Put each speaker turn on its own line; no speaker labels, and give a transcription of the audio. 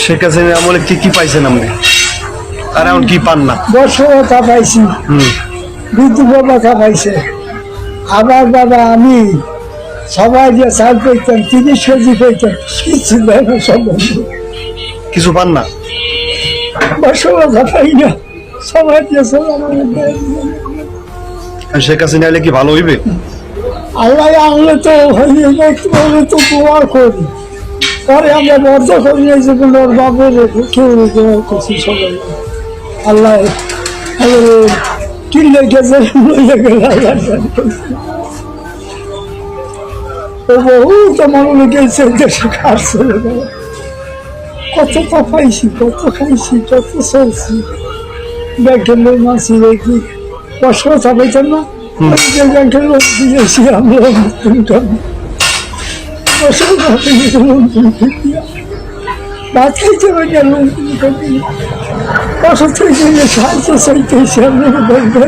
শেখ হাসিনা আমলে কি কি পাইছেন আপনি? আর এখন কি পান না?
বর্ষতা পাইছি, বিদ্যুৎ ভাতা পাইছে। আবার বাবা আমি সবাই যে চাল পেতাম 30 কেজি পেতাম, কিছু দেয় না, সব বন্ধ।
কিছু পান না?
বর্ষতা পাই না, সবাই দিয়েছে।
শেখ হাসিনা এলে কি ভালো হইবে?
আল্লাহ আনলে তো হইবে, একটু হলে তো দোয়া করি। পরে আমরা বদ্ধ করি এই যে ওর বাপের কেউ দোয়া করছি সবাই। আল্লাহ কিনলে গেছে বহু তো মনে গেছে দেশে খাচ্ছে। কত পাইছি, কত খাইছি, কত চলছি। ব্যাংকের লোক মাছি রেখি বছর চাপাইতাম না, ব্যাংকের লোক দিয়েছি আমরা বছর ভাত খাইতে পারি লোক বছর থেকে সাহায্য চাইতেছি আমরা।